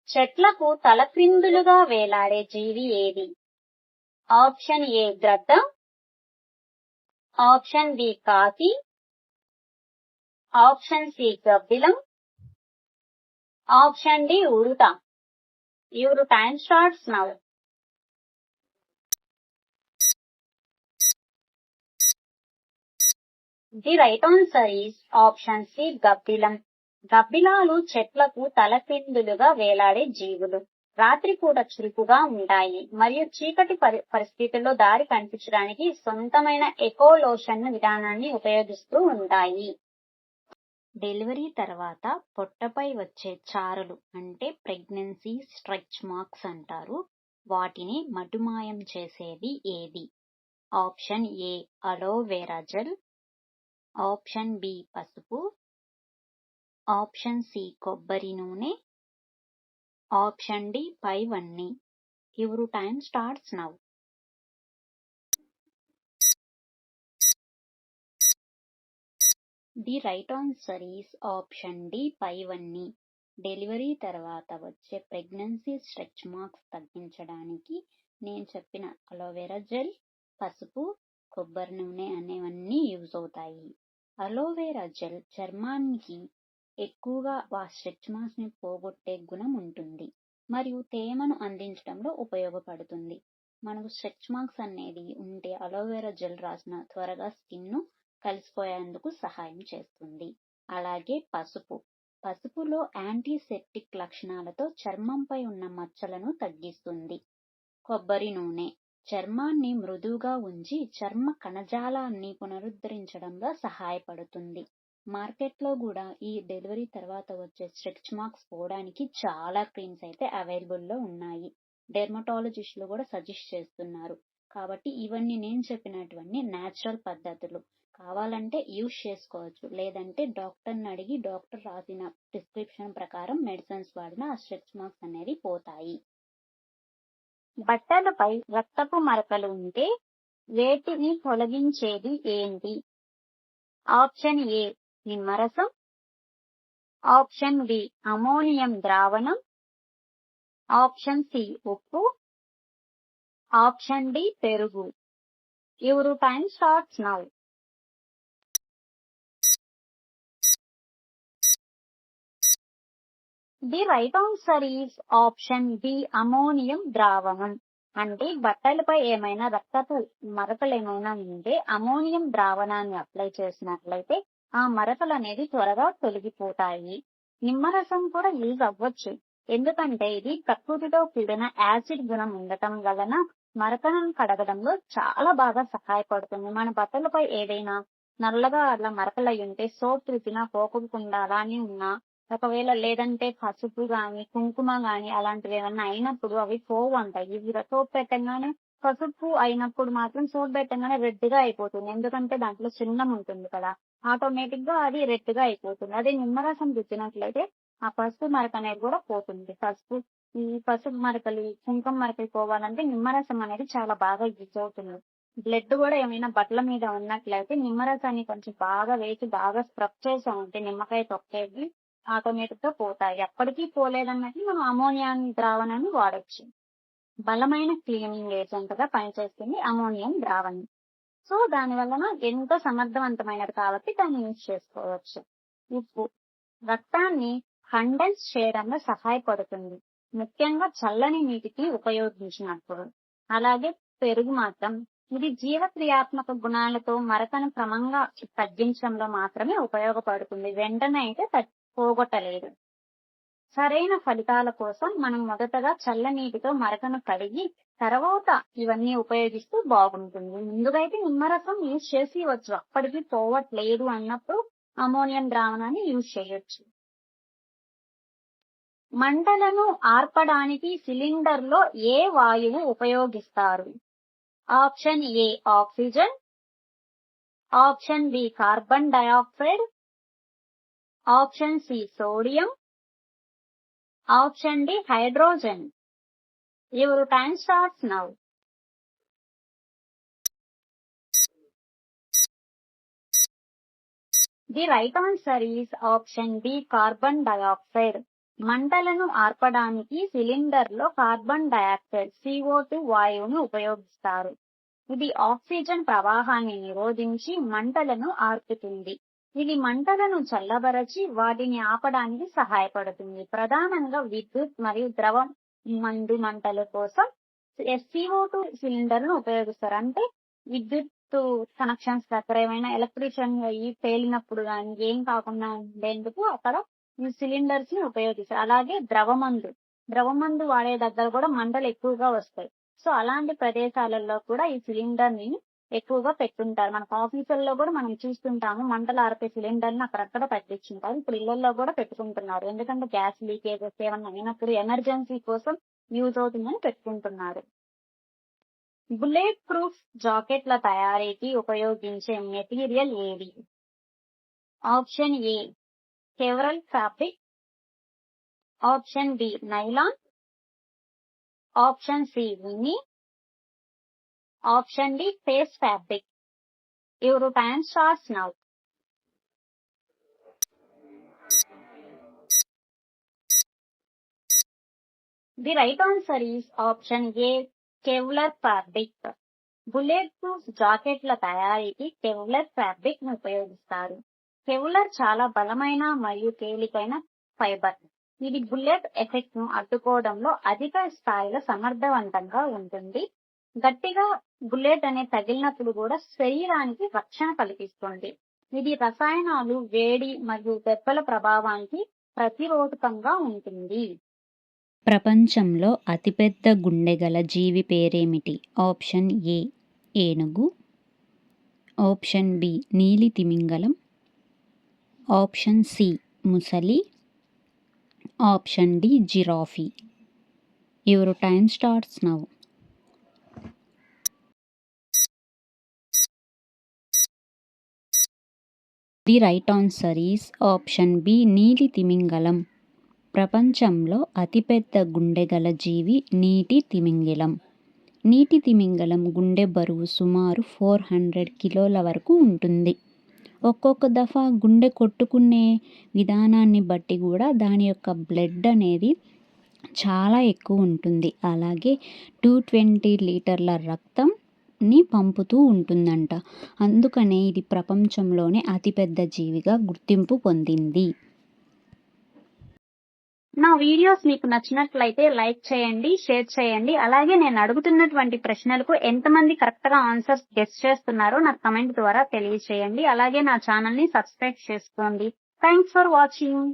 చెట్లకు తలక్రిందులుగా వేలాడే జీవి ఏది? Option A గ్రద్ద, ఆప్షన్ బి కాకి, ఆప్షన్ సి గబ్బిలం, ఆప్షన్ డి ఉడుత. Your time starts now. The right answer is option C గబ్బిలం. గబ్బిలాలు చెట్లకు తలక్రిందులుగా వేలాడే జీవులు. రాత్రిపూట చురుకుగా ఉంటాయి మరియు చీకటి పరిస్థితుల్లో దారి కనిపించడానికి సొంతమైన ఎకోలోషన్ విధానాన్ని ఉపయోగిస్తూ ఉంటాయి. డెలివరీ తర్వాత పొట్టపై వచ్చే చారలు అంటే ప్రెగ్నెన్సీ స్ట్రెచ్ మార్క్స్ అంటారు. వాటిని మటుమాయం చేసేది ఏది? Option A aloe vera gel, option B పసుపు, ఆప్షన్ సి కొబ్బరి నూనె, ఆప్షన్ డి పైవన్నీ. Your time starts now. The right answer is option D పైవన్నీ. డెలివరీ తర్వాత వచ్చే ప్రెగ్నెన్సీ స్ట్రెచ్ మార్క్స్ తగ్గించడానికి నేను చెప్పిన అలోవెరా జెల్, పసుపు, కొబ్బరి నూనె అనేవన్నీ యూజ్ అవుతాయి. అలోవెరా జెల్ చర్మానికి ఎక్కువగా స్ట్రెచ్ మార్క్స్ ని పోగొట్టే గుణం ఉంటుంది మరియు తేమను అందించడంలో ఉపయోగపడుతుంది. మనకు స్ట్రెచ్ మార్క్స్ అనేది ఉంటే అలోవెరా జెల్ రాసిన త్వరగా స్కిన్ ను కలిసిపోయేందుకు సహాయం చేస్తుంది. అలాగే పసుపులో యాంటీసెప్టిక్ లక్షణాలతో చర్మంపై ఉన్న మచ్చలను తగ్గిస్తుంది. కొబ్బరి నూనె చర్మాన్ని మృదువుగా ఉంచి చర్మ కణజాలాన్ని పునరుద్ధరించడంలో సహాయపడుతుంది. మార్కెట్లో కూడా ఈ డెలివరీ తర్వాత వచ్చే స్ట్రెచ్ మార్క్స్ పోవడానికి చాలా క్రీమ్స్ అయితే అవైలబుల్లో ఉన్నాయి. డెర్మటాలజిస్టులు కూడా సజెస్ట్ చేస్తున్నారు. కాబట్టి ఇవన్నీ నేను చెప్పినటువంటి న్యాచురల్ పద్ధతులు. కావాలంటే యూజ్ చేసుకోవచ్చు, లేదంటే డాక్టర్ని అడిగి డాక్టర్ రాసిన ప్రిస్క్రిప్షన్ ప్రకారం మెడిసిన్స్ వాడిన ఆ స్ట్రెచ్ మార్క్స్ అనేవి పోతాయి. బట్టలపై రక్తపు మరకలు ఉంటే వేటిని తొలగించేది ఏంటి? ఆప్షన్ ఏ నిమ్మరసం, ఆప్షన్ బి అమోనియం ద్రావణం, ఆప్షన్ సి ఉప్పు, ఆప్షన్ డి పెరుగు. Your time starts now. The right answer is option B ammonium ద్రావణం. అంటే బట్టలపై ఏమైనా రక్తపు మరకలు ఏమైనా ఉంటే అమోనియం ద్రావణాన్ని అప్లై చేసినట్లయితే ఆ మరకలు అనేది త్వరగా తొలగిపోతాయి. నిమ్మరసం కూడా యూజ్ అవ్వచ్చు, ఎందుకంటే ఇది ప్రకృతితో కూడిన యాసిడ్ గుణం ఉండటం వలన మరకలను కడగడంలో చాలా బాగా సహాయపడుతుంది. మన బట్టలపై ఏదైనా నల్లగా అలా మరకలు అయి ఉంటే సోప్ రుచినా పోకుండా అలానే ఉన్నా, ఒకవేళ లేదంటే పసుపు గాని కుంకుమ గాని అలాంటివి ఏమన్నా అయినప్పుడు అవి పోవు అంటాయి. ఇవి సోప్ పెట్టగానే పసుపు అయినప్పుడు మాత్రం సోప్ పెట్టగానే రెడ్ గా అయిపోతుంది, ఎందుకంటే దాంట్లో సున్నం ఉంటుంది కదా, ఆటోమేటిక్ గా అది రెడ్ గా అయిపోతుంది. అదే నిమ్మరసం రుచినట్లయితే ఆ పసుపు మరక అనేది కూడా పోతుంది. ఈ పసుపు మరకలు కుంకుమ మరకలు పోవాలంటే నిమ్మరసం అనేది చాలా బాగా యూజ్ అవుతుంది. బ్లడ్ కూడా ఏమైనా బట్టల మీద ఉన్నట్లయితే నిమ్మరసాన్ని కొంచెం బాగా వేసి బాగా స్క్రబ్ చేసామంటే నిమ్మకాయ తొక్కేది ఆటోమేటిక్ గా పోతాయి. ఎప్పటికీ పోలేదన్నట్టు మనం అమోనియా ద్రావణాన్ని వాడచ్చు. బలమైన క్లీనింగ్ ఏజెంట్ గా పనిచేస్తుంది అమోనియం ద్రావణం. సో దాని వలన ఎంతో సమర్థవంతమైనది కాబట్టి దాన్ని యూజ్ చేసుకోవచ్చు. ఉప్పు రక్తాన్ని కండెన్స్ చేయడంలో సహాయపడుతుంది, ముఖ్యంగా చల్లని నీటికి ఉపయోగించినప్పుడు. అలాగే పెరుగు మాత్రం ఇది జీవక్రియాత్మక గుణాలతో మరకను క్రమంగా తగ్గించడంలో మాత్రమే ఉపయోగపడుతుంది, వెంటనే అయితే పోగొట్టలేదు. సరైన ఫలితాల కోసం మనం మొదటగా చల్లనీటితో మరకను కడిగి తర్వాత ఇవన్నీ ఉపయోగిస్తూ బాగుంటుంది. ముందుగా అయితే నిమ్మరసం యూజ్ చేసి వచ్చు, అప్పటికి పోవట్లేదు అన్నప్పుడు అమోనియం ద్రావణాన్ని యూజ్ చేయొచ్చు. మంటలను ఆర్పడానికి సిలిండర్ లో ఏ వాయువు ఉపయోగిస్తారు? Option A oxygen, option B carbon dioxide, option C sodium, option D hydrogen. Your time starts now. The right answer is option B carbon dioxide. మంటలను ఆర్పడానికి సిలిండర్ లో కార్బన్ డయాక్సైడ్ CO2 వాయువును ఉపయోగిస్తారు. ఇది ఆక్సిజన్ ప్రవాహాన్ని నిరోధించి మంటలను ఆర్పుతుంది. ఇది మంటలను చల్లబరచి వాటిని ఆపడానికి సహాయపడుతుంది. ప్రధానంగా విద్యుత్ మరియు ద్రవ మందు మంటల కోసం CO2 సిలిండర్ ను ఉపయోగిస్తారు. అంటే విద్యుత్ కనెక్షన్స్ దగ్గర ఏమైనా ఎలక్ట్రీషియన్ అయ్యి పేలినప్పుడు కానీ ఏం కాకుండా ఉండేందుకు అక్కడ ఈ సిలిండర్స్ ని ఉపయోగిస్తారు. అలాగే ద్రవమందు వాడే దగ్గర కూడా మంటలు ఎక్కువగా వస్తాయి. సో అలాంటి ప్రదేశాలలో కూడా ఈ సిలిండర్ ని ఎక్కువగా పెట్టుంటారు. మనకు ఆఫీసుల్లో కూడా మనం చూస్తుంటాము, మంటలు ఆర్పే సిలిండర్ ని అక్కడక్కడ పెట్టించుంటారు. ఇప్పుడు ఇళ్లలో కూడా పెట్టుకుంటున్నారు. ఎందుకంటే గ్యాస్ లీకేజెస్ ఏమన్నా అయినప్పుడు ఎమర్జెన్సీ కోసం యూజ్ అవుతుందని పెట్టుకుంటున్నారు. బుల్లెట్ ప్రూఫ్ జాకెట్ల తయారీకి ఉపయోగించే మెటీరియల్ ఏది? Option A Kevlar fabric, option B nylon, option C విన్నీ, option D face fabric. Your time starts now. The right answer is option A Kevlar fabric. Bullet proof జాకెట్ల తయారీకి Kevlar fabric ను ఉపయోగిస్తారు. కెవ్లర్ చాలా బలమైన మరియు తేలికైన ఫైబర్. ఇది బుల్లెట్ ఎఫెక్ట్ ను అడ్డుకోవడంలో అధిక స్థాయిలో సమర్థవంతంగా ఉంటుంది. గట్టిగా బుల్లెట్ అనే తగిలినప్పుడు కూడా శరీరానికి రక్షణ కల్పిస్తుంది. ఇది రసాయనాలు, వేడి మరియు దెబ్బల ప్రభావానికి ప్రతిరోధకంగా ఉంటుంది. ప్రపంచంలో అతిపెద్ద గుండె గల జీవి పేరేమిటి? ఆప్షన్ ఏ ఏనుగు, ఆప్షన్ బి నీలి తిమింగలం, ఆప్షన్ సి ముసలి, option D giraffe. Your time starts now. The right answer is option B నీలి తిమింగలం. ప్రపంచంలో అతిపెద్ద గుండె గల జీవి నీటి తిమింగలం. నీటి తిమింగలం గుండె బరువు సుమారు 400 కిలోల వరకు ఉంటుంది. ఒక్కొక్క దఫా గుండె కొట్టుకునే విధానాన్ని బట్టి కూడా దాని యొక్క బ్లడ్ అనేది చాలా ఎక్కువ ఉంటుంది. అలాగే 220 లీటర్ల రక్తంని పంపుతూ ఉంటుందంట. అందుకనే ఇది ప్రపంచంలోనే అతిపెద్ద జీవిగా గుర్తింపు పొందింది. నా వీడియోస్ మీకు నచ్చినట్లయితే లైక్ చేయండి, షేర్ చేయండి. అలాగే నేను అడుగుతున్నటువంటి ప్రశ్నలకు ఎంతమంది కరెక్ట్ గా ఆన్సర్స్ గెస్ చేస్తున్నారో నాకు కమెంట్ ద్వారా తెలియచేయండి. అలాగే నా ఛానల్ ని సబ్స్క్రైబ్ చేసుకోండి. Thanks for watching.